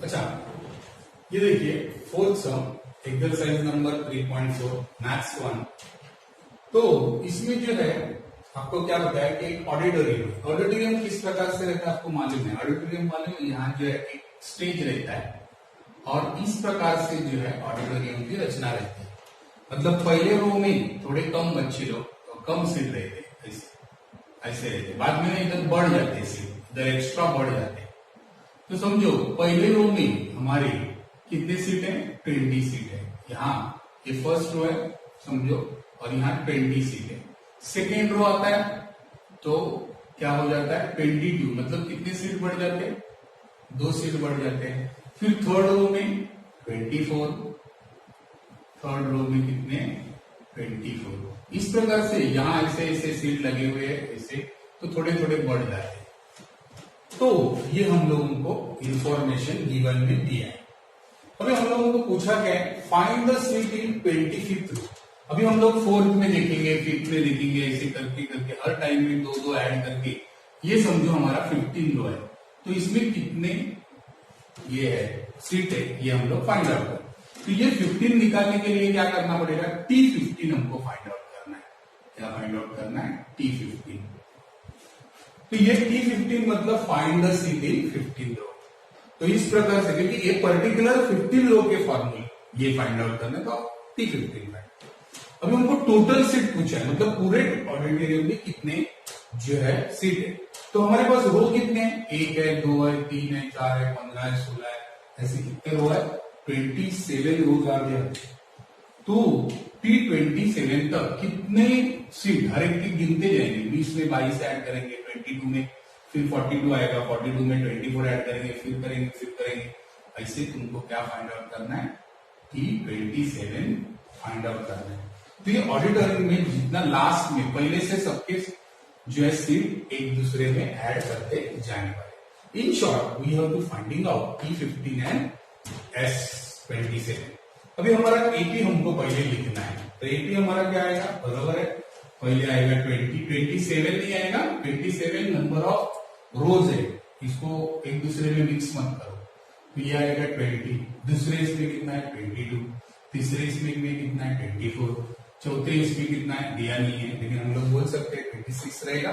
अच्छा, ये देखिए fourth sum exercise number 3.4 maths 1। तो इसमें जो है आपको क्या बताया कि एक ऑडिटोरियम, ऑडिटोरियम किस प्रकार से रहता है आपको मालूम है। ऑडिटोरियम मालूम है, यहाँ जो है एक स्टेज रहता है और इस प्रकार से जो है ऑडिटोरियम की रचना रहती है। मतलब पहले रो में थोड़े कम बच्चे लोग तो कम सीट रहते, ऐसे ऐसे रहते, बाद में इधर बढ़ जाते सीट, इधर एक्स्ट्रा बढ़ जाते। तो समझो पहले रो में हमारी कितने सीट है, 20 सीट है। यहाँ ये फर्स्ट रो है समझो, और यहाँ 20 सीट है। सेकेंड रो आता है तो क्या हो जाता है 22, मतलब कितने सीट बढ़ जाते हैं, 2 सीट बढ़ जाते हैं। फिर थर्ड रो में 24, थर्ड रो में कितने 24। इस प्रकार से यहाँ ऐसे ऐसे सीट लगे हुए हैं ऐसे, तो थोड़े थोड़े बढ़ जाते हैं। तो ये हम लोगों को इंफॉर्मेशन गिवन में दिया है। अभी हम लोगों को पूछा क्या है, find the seat in 25th रो। अभी हम लोग 4th में देखेंगे, 5th में देखेंगे, ऐसे करके करके हर टाइम में 2-2 ऐड करके ये समझो हमारा 15 रो है। तो इसमें कितने ये है सीट है, ये हम लोग फाइंड आउट करें। तो ये 15 निकालने के लिए क्या करना पड़ेगा, T15 हमको फाइंड आउट करना है। क्या फाइंड आउट करना है, T15। तो ये T15 मतलब फाइंड द सीट इन 15 रो। तो इस प्रकार से, क्योंकि ये पर्टिकुलर 15 रो के फॉर्मूले ये फाइंड आउट करने तो T15 फाइंड। अभी हमको टोटल सीट पूछा है, मतलब पूरे ऑडिटोरियम में कितने जो है सीट है। तो हमारे पास रो कितने हैं, 1 है, 2 है, 3 है, 4 है, 15 है, 16 है, ऐसे कितने रो है, 27 रोज आ गया। तो T27 तक कितने सीट हर एक की गिनते जाएंगे। 20 में 22 ऐड करेंगे, 22 में फिर 42 आएगा, 42 में 24 ऐड करेंगे, फिर करेंगे। ऐसे तुमको क्या फाइंड आउट करना है, T27 फाइंड आउट करना है। तो ये ऑडिटोरियम में जितना लास्ट में पहले से सबके जो है सीट एक दूसरे में ऐड करते जाने वाले। In short we have to finding out T15 and S27। अभी हमारा AP हमको पहले लिखना है। तो AP हमारा क्या आएगा, बराबर है, पहले आएगा 27 नहीं आएगा, 27 नंबर ऑफ रोज है, इसको एक दूसरे में मिक्स मत करो। तो ये आएगा 20, दूसरे इसमें कितना है 22, तीसरे इसमें कितना है 24, चौथे इसमें कितना है दिया नहीं है, लेकिन हम लोग बोल सकते हैं 26 रहेगा।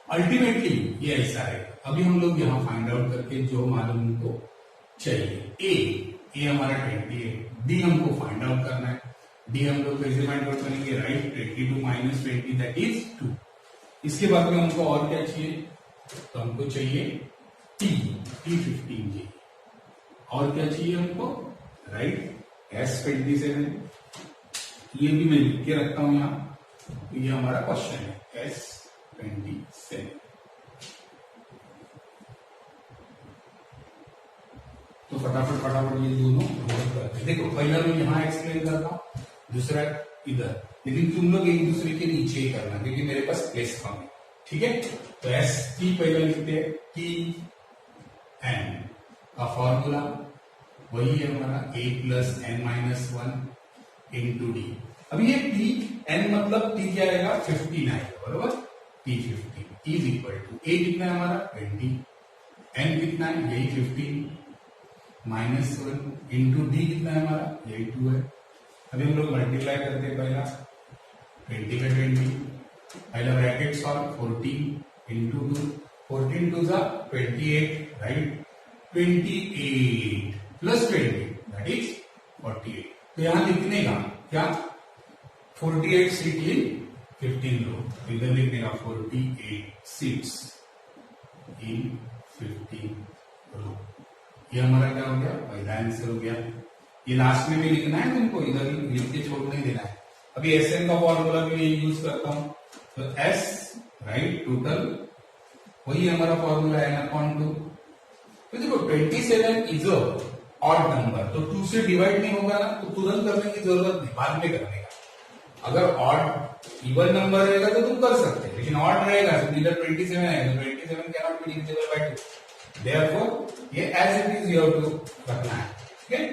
अल्टीमेटली ये ऐसा रहेगा। अभी हम लोग यहाँ फाइंड आउट करके जो मालूम हमको चाहिए, ए हमारा 20 है, डी हमको फाइंड आउट करना है। डी हम लोग कैसे फाइंड आउट करेंगे, राइट, 22 माइनस 20 दैट इज 2। इसके बाद में हमको और क्या चाहिए, तो हमको चाहिए T15 और क्या चाहिए हमको, राइट, S27। ये भी मैं लिख के रखता हूं यहाँ, तो ये हमारा क्वेश्चन है S27। तो फटाफट ये दोनों करते हैं। देखो पहला मैं यहाँ एक्सप्लेन करता हूँ, दूसरा इधर, लेकिन तुम लोग एक दूसरे के नीचे ही करना क्योंकि मेरे पास प्लेस कम है, ठीक है। तो S T पहले लिखते हैं, T N का फॉर्मूला वही है हमारा A plus N-1 into D. अभी ये T N मतलब T क्या आएगा, 15 आएगा, बरोबर। T15 is equal to A कितना है हमारा 20, N कितना है यही 15 माइनस 1 इंटू डी कितना है हमारा यही 2 है। अभी हम लोग मल्टीप्लाई करते हैं, पहला 20 का 20, पहला ब्रैकेट सॉल्व 14 इंटू 2, 14 टू जा 28, राइट, 28 प्लस 20 दैट इज 48। तो यहां लिखने का क्या, 48 सीट इन 15 रो, इधर लिखने का 48 सीट्स इन 15 रो। ये हमारा क्या हो गया, पहला आंसर हो गया। ये लास्ट में भी लिखना है तुमको, इधर लिख के छोड़ नहीं देना है। अभी SN का फॉर्मूला भी मैं यूज करता हूं, तो S राइट टोटल वही हमारा फॉर्मूला है अपॉन 2। तो देखो 27 इज अ ऑड नंबर, तो 2 से डिवाइड नहीं होगा ना, तो तुरंत करने की जरूरत नहीं, बाद में करने का। अगर ऑड इवन नंबर रहेगा तो तुम कर सकते हैं, लेकिन ऑड रहेगा तो इधर 27 आएगा, तो 27 cannot be divisible by 2। Therefore ये as it is you have to रखना है, ठीक है।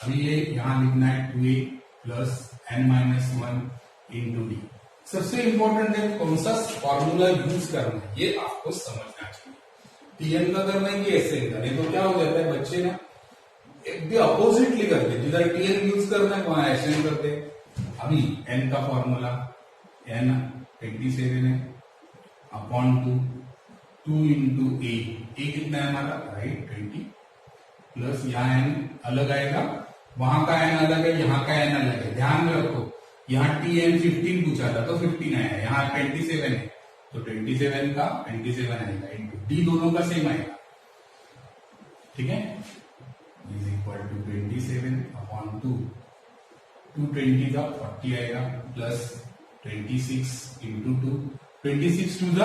अभी ये यहां लिखना है 2A plus N-1 into D. सबसे इंपॉर्टेंट है कौन सा फॉर्मूला यूज करना है, ये आपको समझना चाहिए। TN का करना है कि SN का, नहीं तो क्या हो जाता है बच्चे ना अगदी अपोजिटली करते, जिधर टीएन यूज करना है वहां एसएन करते। अभी एन का फॉर्मूला एन 27 है अपॉन 2 इंटू ए कितना है हमारा राइट 20 प्लस यहाँ एन अलग आएगा, वहां का एन अलग है, यहाँ का एन अलग है। ध्यान में रखो यहाँ टी एन 15 पूछा था तो 15 आया, यहाँ 27 है तो 27 का 27 आएगा इंटू डी दोनों का सेम आएगा, ठीक है, इज इक्वल टू 27 अपॉन 220 का 40 आएगा प्लस 26 इंटू 2 26 टू द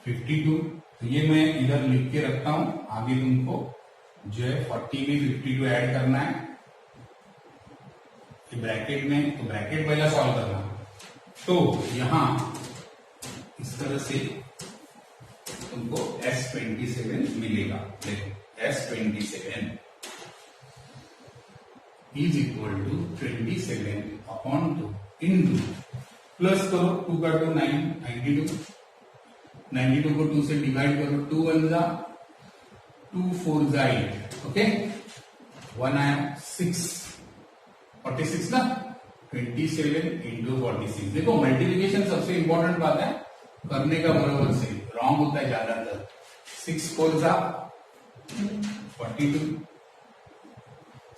52। तो ये मैं इधर लिख के रखता हूं, आगे तुमको जो है 40 में 52 ऐड करना है ब्रैकेट में, तो ब्रैकेट पहला सॉल्व करना। तो यहां इस तरह से तुमको S27 मिलेगा। देखो S27 is equal to 27 upon 2 into plus करो 2 का 2 92 को 2 से डिवाइड करो, 2 1 जा 2 4 जा 8, ओके 1 आया 6 46 ना 27 इंटू 46। देखो मल्टीप्लिकेशन सबसे इंपॉर्टेंट बात है, करने का बराबर से रॉन्ग होता है ज्यादातर। 6 4 जा 42,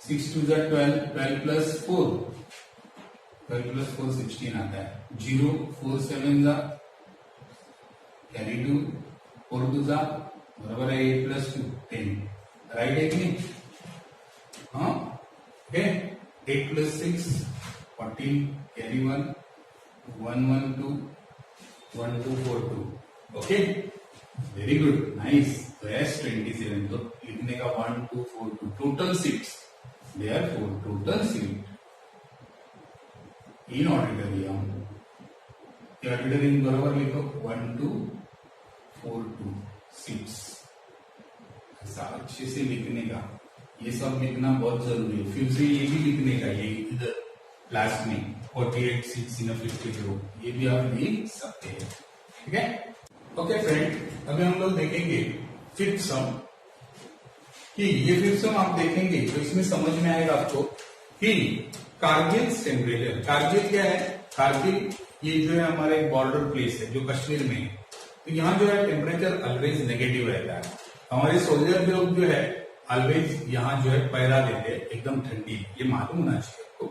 6 2 जा 12, 12 प्लस 4 16 आता है, 0 4 7 जा कैरी 2 4 2 जा बराबर है 8 प्लस 2 10, राइट है कि नहीं? हाँ okay 8 plus 6 14 carry 1 1 1 2 1 2 4 2, okay very good nice. तो S27 तो लिखने का 1 2 4 2 total seats, therefore total seat in auditorium, auditorium बराबर लिखो 1 2 4 2 सीट्स। ऐसा अच्छे से लिखने का, ये सब लिखना बहुत जरूरी है। फिर से ये भी लिखने का, ये इधर लास्ट में 48 सीट्स इन अ 50 ग्रुप, ये भी आप लिख सकते हैं, ठीक है। ओके फ्रेंड, अभी हम लोग देखेंगे फिफ्थ सम कि ये फिफ्थ सम आप देखेंगे तो इसमें समझ में आएगा आपको कि कारगिल टेम्परेचर, कारगिल क्या है, कारगिल ये जो है हमारा एक बॉर्डर प्लेस है जो कश्मीर में है। तो यहाँ जो है टेम्परेचर ऑलवेज नेगेटिव रहता है। हमारे सोल्जर लोग जो है ऑलवेज यहाँ जो है पहरा देते हैं एकदम ठंडी, ये मालूम होना चाहिए आपको।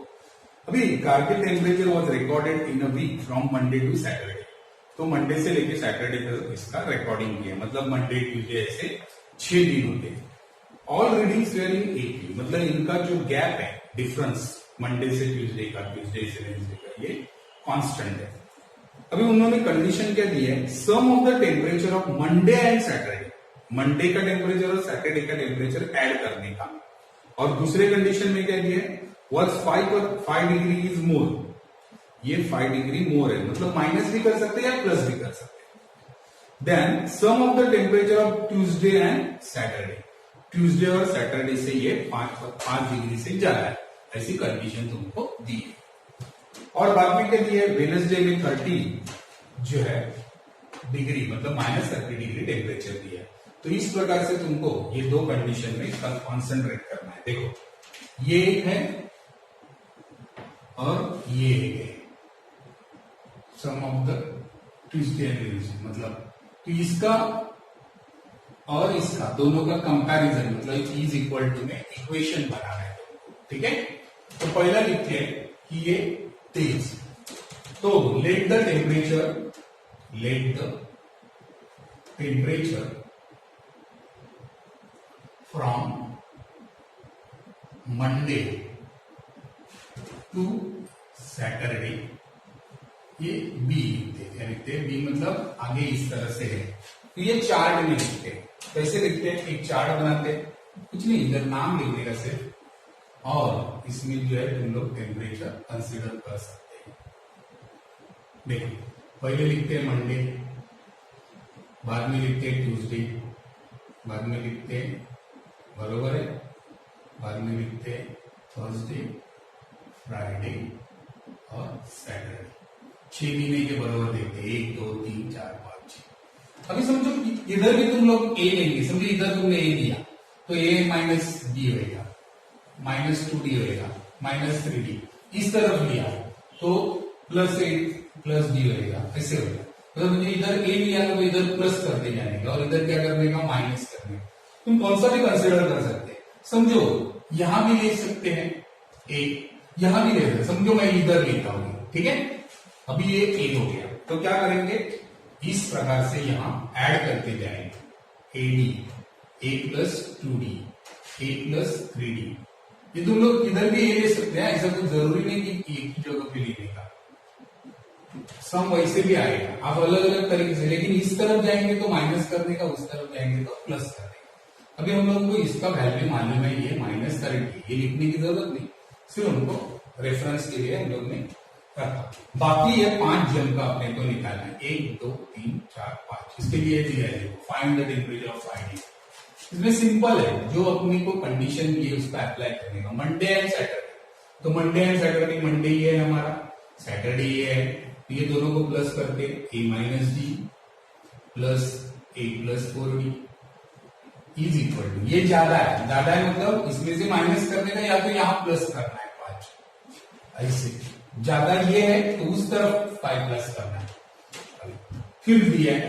अभी Kargil temperature was recorded in a week from Monday to Saturday, तो मंडे से लेके सैटरडे तक इसका रिकॉर्डिंग किया, मतलब मंडे ट्यूजडे ऐसे 6 दिन होते हैं। ऑल रीडिंग्स वेयर इन 80, मतलब इनका जो गैप है डिफरेंस मंडे से ट्यूजडे का, ट्यूजडे से वेडनेसडे का, ये कांस्टेंट है। अभी उन्होंने कंडीशन क्या दी है, sum of the temperature of Monday and Saturday, Monday का टेम्परेचर और सैटरडे का टेम्परेचर ऐड करने का। और दूसरे कंडीशन में क्या दिया है, वॉज 5 डिग्री इज मोर, ये 5 डिग्री मोर है, मतलब माइनस भी कर सकते हैं या प्लस भी कर सकते हैं। Then sum of the temperature of Tuesday and Saturday, Tuesday और सैटरडे से ये 5 डिग्री से ज्यादा है, ऐसी कंडीशन तुमको दी है। और बाद में क्या दिया है, वेडनेसडे में 30 जो है डिग्री, मतलब -30 डिग्री टेम्परेचर दिया है। तो इस प्रकार से तुमको ये दो कंडीशन में कॉन्सेंट्रेट करना है। देखो ये एक है और ये एक है, sum of the Tuesday and Wednesday, मतलब तो इसका और इसका दोनों का कंपैरिजन, मतलब इज इक्वल टू में इक्वेशन बनाना है, ठीक है। तो पहला लिखते हैं कि ये तेज, तो let the temperature from Monday to Saturday, ये बी लिखते हैं, बी मतलब आगे इस तरह से है, तो ये चार्ट में लिखते हैं। कैसे लिखते हैं, एक चार्ट बनाते हैं, कुछ नहीं इधर नाम लिखने का सिर्फ, और इसमें जो है तुम लोग टेम्परेचर कंसीडर कर सकते हैं। देखो पहले लिखते हैं मंडे, बाद में लिखते हैं ट्यूसडे, बाद में लिखते हैं, बरोबर है, बाद में लिखते हैं थर्सडे, फ्राइडे और सैटरडे। 6 महीने के बराबर देखते हैं, 1 2 3 4 5 6। अभी समझो इधर भी तुम लोग ए लेंगे, समझो इधर तुमने ए दिया तो ए माइनस बी होगा, -2d होएगा, -3d। इस तरफ लिया तो +8 +d होएगा, ऐसे होगा। मतलब मुझे इधर a लिया तो इधर प्लस करते जाने का और इधर क्या करने का, माइनस करने का। तुम कौन सा भी कंसिडर कर सकते हैं। समझो यहां भी ले सकते हैं a, यहां भी ले सकते, समझो मैं इधर लेता हूं, ठीक है। अभी ये a हो गया तो क्या करेंगे, इस प्रकार से यहां ऐड करते जाएंगे ad, a + 2d, a + 3d। ये तुम लोग इधर भी a ले सकते हैं, ऐसा कुछ जरूरी नहीं कि एक ही जगह पे लेने का, सम वैसे भी आएगा, आप अलग अलग तरीके से। लेकिन इस तरफ जाएंगे तो माइनस करने का, उस तरफ जाएंगे तो प्लस करने का। अभी हम लोगों को इसका वैल्यू मालूम है, ये -30, ये लिखने की जरूरत नहीं, सिर्फ हमको रेफरेंस के लिए हम लोग ने रखा। बाकी ये 5 जम का अपने को निकालना है, 1 2 3 4 5। इसके लिए दिया है, find the temperature of ID. इसमें सिंपल है, जो अपने को कंडीशन दी है उसका अप्लाई करने का। मंडे एंड सैटरडे, तो मंडे एंड सैटरडे, मंडे ये है हमारा, सैटरडे ये है, तो ये दोनों को प्लस करके a - d + a + 4d is equal to, ये ज्यादा है मतलब इसमें से माइनस करने का या तो यहां प्लस करना है 5, ऐसे ज्यादा ये है तो उस तरफ 5 प्लस करना है। फिर दिया है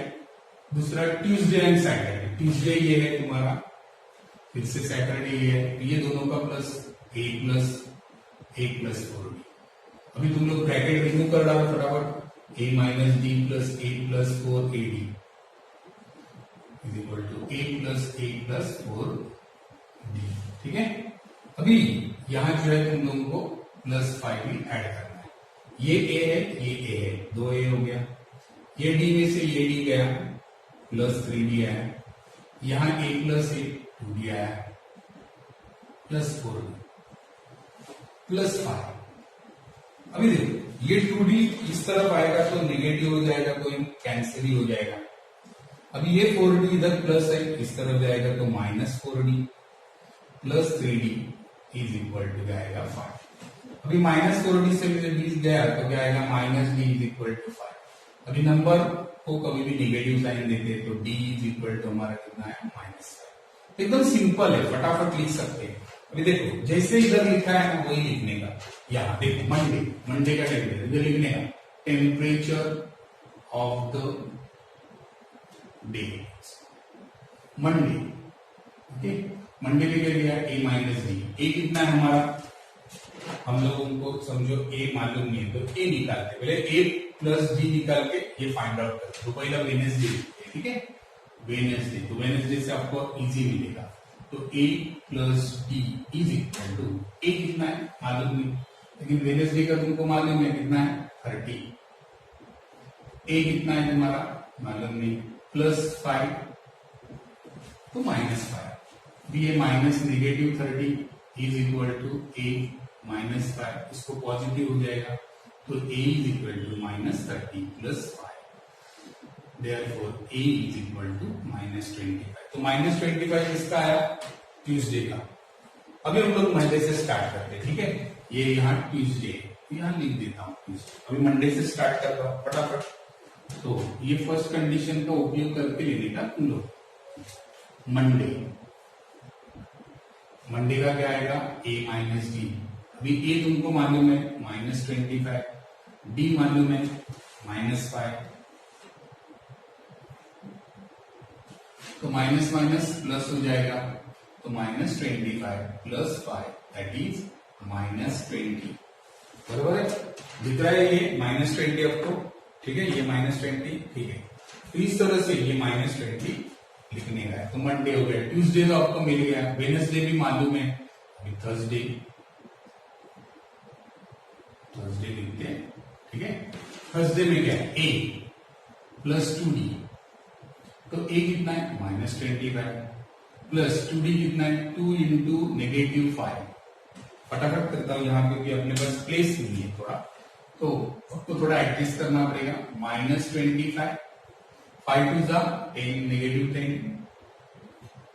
दूसरा ट्यूसडे एंड सैटरडे, ट्यूसडे ये है तुम्हारा, फिर से सैटरडे ये है, ये दोनों का प्लस a + 4d। अभी तुम लोग ब्रैकेट रिमूव कर डालो फटाफट, a - d + a + 4ad is equal to a + 4d, ठीक है। अभी यहां जो है तुम लोगों को +5 भी ऐड करना है। ये a है, ये a है, 2 a हो गया। ये d में से ये d गया, +3d आया, यहां a + a 2d आया, +4d +5। अभी देखो ये 2d इस तरफ आएगा तो नेगेटिव हो जाएगा, तो कैंसिल ही हो जाएगा। अभी ये 4d इधर प्लस है, इस तरफ जाएगा तो -4d +3d is equal to जाएगा 5। अभी -4d से मुझे 20 गया तो क्या आएगा, -d इज इक्वल टू 5। अभी नंबर को कभी भी नेगेटिव साइन देते हैं तो d इज इक्वल टू हमारा कितना है, -5। एकदम सिंपल है, फटाफट लिख सकते हैं। अभी देखो जैसे इधर लिखा है ना वही लिखने का। यहाँ देखो मंडे का टेम्परेचर इधर लिखने का, temperature of the day Monday, okay. Monday के लिए लिया a - d, a कितना है हमारा, हम लोगों को समझो a मालूम नहीं है तो a निकालते, पहले a + d निकाल के ये फाइंड आउट करते। तो पहला वेडनेसडे, ठीक है, वेडनेसडे, तो वेडनेसडे से आपको इजी मिलेगा। तो a + d is equal to, a कितना है मालूम नहीं, लेकिन वेडनेसडे का तुमको मालूम है कितना है, 30। a कितना है तुम्हारा मालूम नहीं, +5 तो -5। ये minus -30 is equal to a -5, इसको पॉजिटिव हो जाएगा तो a is equal to -30 + 5। Therefore a is equal to -25। तो -25 किसका आया, ट्यूसडे का। अभी हम लोग मंडे से स्टार्ट करते हैं, ठीक है। ये यहाँ ट्यूसडे, यहाँ लिख देता हूँ ट्यूसडे। अभी मंडे से स्टार्ट कर रहा हूँ फटाफट। तो ये फर्स्ट कंडीशन का उपयोग करके लेने का तुम लोग, मंडे का क्या आएगा, a - d। अभी a तुमको मालूम है -25, d मालूम है -5, तो माइनस माइनस प्लस हो जाएगा, तो -25 + 5 दैट इज -20। बराबर है, दिख रहा है ये -20 आपको, ठीक है, ये -20, ठीक है। तो इस तरह से ये -20 लिखने का है। तो मंडे हो गया, ट्यूसडे तो आपको मिल गया, वेडनेसडे भी मालूम है। अभी थर्सडे लिखते हैं, ठीक है। थर्सडे में क्या है, a + 2d, तो a कितना है -25 + 2d कितना है 2 × -5। फटाफट करता हूं यहाँ क्योंकि अपने पास प्लेस नहीं है थोड़ा, तो आपको थोड़ा एडजस्ट करना पड़ेगा। -25, 5 2 जा 10, -10,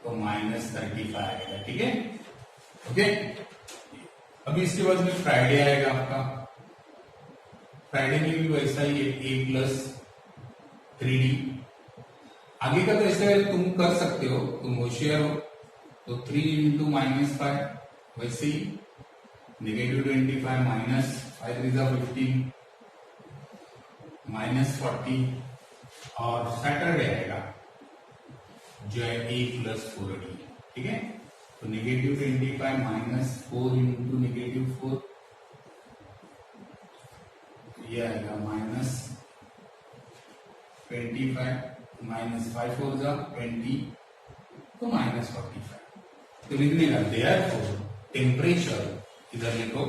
तो -35 आएगा, ठीक है, ओके। अभी इसके बाद में फ्राइडे आएगा आपका, फ्राइडे में भी वैसा ही है, a + 3d। आगे का तो ऐसे तुम कर सकते हो, तुम होशियार हो, तो 3 × -5 वैसे ही -25 माइनस 5 3 15 -40 और सैटरडे आएगा जो है a+4d, ठीक है। तो -25 माइनस 4 इंटू -4, ये आएगा -25 माइनस 5 4 20, तो -45। तो लिखने का देयरफॉर टेम्परेचर, इधर लिखो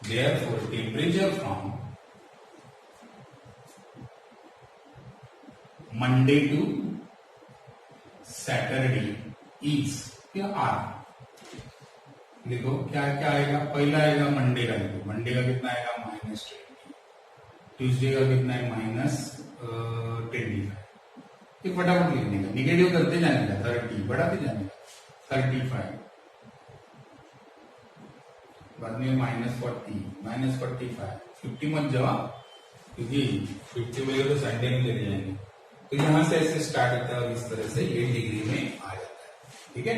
therefore temperature from Monday to Saturday is क्या आर। देखो क्या क्या आएगा, पहला आएगा मंडे का, देखो मंडे का कितना आएगा -20, ट्यूसडे का कितना है -25। ये फटाफट लिखने का, निगेटिव करते जाने का, 30 बढ़ाते जाने का, 35 बाद में -40 -45 50 मत जाओ, क्योंकि 50 में तो संडे में लेके जाएंगे। तो यहां से ऐसे स्टार्ट होता है और इस तरह से ये डिग्री में आ जाता है, ठीक है।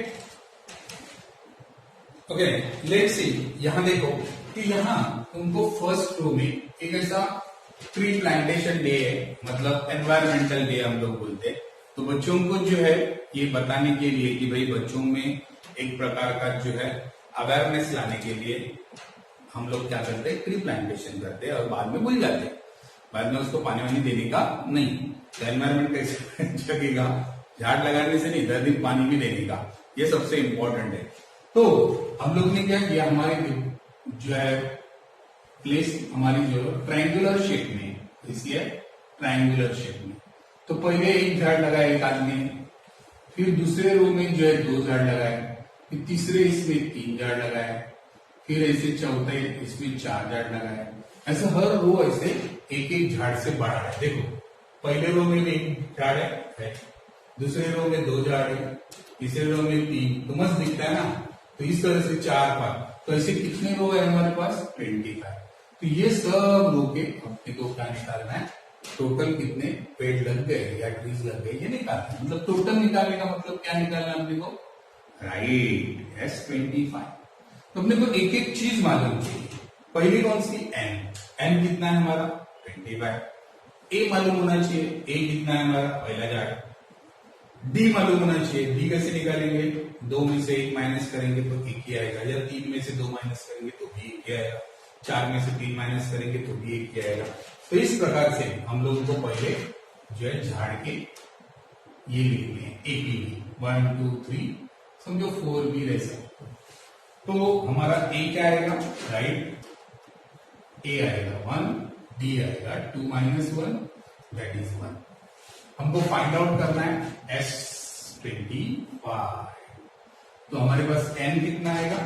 ओके, लेट्स सी, यहां देखो कि यहां तुमको फर्स्ट रो में एक ऐसा ट्री प्लांटेशन डे है, मतलब एनवायरमेंटल डे हम लोग बोलते हैं। तो बच्चों को जो है ये बताने के लिए कि भाई बच्चों में एक प्रकार का जो है अवेयरनेस लाने के लिए हम लोग क्या करते हैं, ट्री प्लांटेशन करते हैं और बाद में भूल जाते हैं, बाद में उसको पानी वानी देने का नहीं। तो एनवायरमेंट कैसे जगेगा, झाड़ लगाने से नहीं, 10 दिन पानी भी देने का, ये सबसे इंपॉर्टेंट है। तो हम लोग ने क्या किया, हमारे जो है प्लेस हमारी जो ट्रायंगुलर शेप में, इसलिए ट्रायंगुलर शेप में। तो पहले एक झाड़ लगाया एक आदमी, फिर दूसरे रो में जो है 2 झाड़ लगाए, फिर तीसरे इसमें 3 झाड़ लगाए, फिर ऐसे चौथे इसमें 4 झाड़ लगाए। ऐसे हर रो ऐसे एक एक झाड़ से बढ़ा है। देखो पहले रो में 1 झाड़ है, दूसरे रो में 2 झाड़ है, तीसरे रो में 3, तो मस्त दिखता है ना। तो इस तरह से 4 5, तो ऐसे कितने रो है हमारे पास 25। तो ये सब रो के अपने को क्या निकालना है, टोटल कितने पेड़ लग गए या ट्रीज लग गए ये निकालना है। मतलब टोटल निकालने का मतलब क्या निकालना है अपने को, राइट, S25। तो अपने को एक एक चीज मालूम चाहिए। पहली कौन सी, n कितना है हमारा 25। ए मालूम होना चाहिए, ए कितना है हमारा पहला झाड़। डी मालूम होना चाहिए, डी कैसे निकालेंगे, 2 में से 1 माइनस करेंगे तो 1 ही आएगा, या 3 में से 2 माइनस करेंगे तो भी 1 ही आएगा, 4 में से 3 माइनस करेंगे तो भी 1 ही आएगा। तो इस प्रकार से हम लोगों को पहले जो है झाड़ के ये लिखने हैं, APB 1 2 3, समझो 4 भी रह सकते। तो हमारा ए क्या आएगा, राइट, ए आएगा 1, डी आएगा 2 माइनस 1 दैट इज 1। हमको फाइंड आउट करना है S25। तो हमारे पास n कितना आएगा,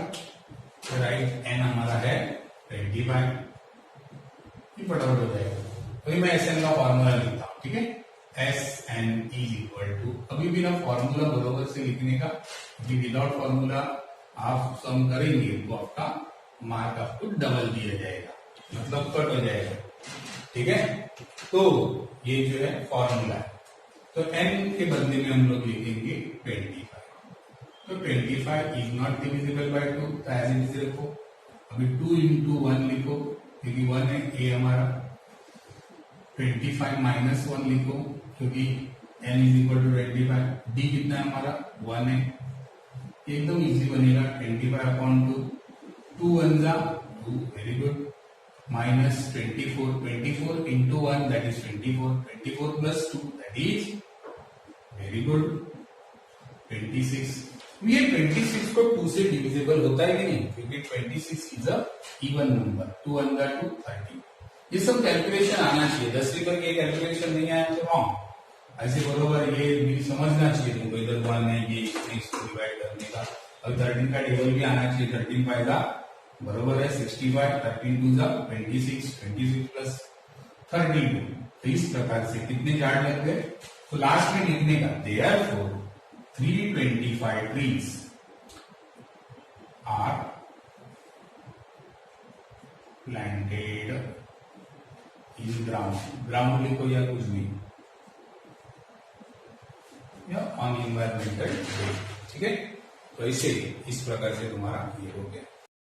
राइट, n हमारा है 25, ये फटाफट हो जाएगा। अभी मैं Sn का फॉर्मूला लिखता हूं, ठीक है। Sn इज इक्वल टू, अभी भी ना फॉर्मूला बरोबर से लिखने का, क्योंकि विदाउट फॉर्मूला आप सम करेंगे तो आपका मार्क आपको डबल दिया जाएगा, मतलब कट हो जाएगा, ठीक है। तो ये जो है फॉर्मूला है। तो n के बदले में हम लोग लिखेंगे 25। तो 25 इज नॉट डिविजिबल बाय 2, तो एज इट इज लिखो। अभी 2 इंटू 1 लिखो, क्योंकि 1 है ए हमारा। 25 माइनस 1 लिखो, क्योंकि n is equal to 25। D कितना है हमारा 1 है, एकदम इजी बनेगा, 25/2, 2 1 जा 2, very good, minus 24 into 1 that is 24 plus 2 that is very good 26। ये 26 को 2 से डिविजिबल होता है कि नहीं, क्योंकि 26 इज अ इवन नंबर, 2 1 जा 2 30। ये सब कैलकुलेशन आना चाहिए, 10वीं पर ये कैलकुलेशन नहीं आया तो रॉन्ग। ऐसे बरोबर ये भी समझना चाहिए तुमको, इधर 1 है ये इसको डिवाइड करने का। और 13 का टेबल भी आना चाहिए, 13 पाएगा बरोबर है 65, 13 2 जा 26, 26 प्लस 32। तो इस प्रकार से कितने झाड़ लग गए, तो लास्ट में लिखने का therefore 325 trees are planted in ground लिखो या कुछ भी, या ऑन एनवायरमेंटल डे, ठीक है। तो ऐसे इस प्रकार से तुम्हारा ये हो गया।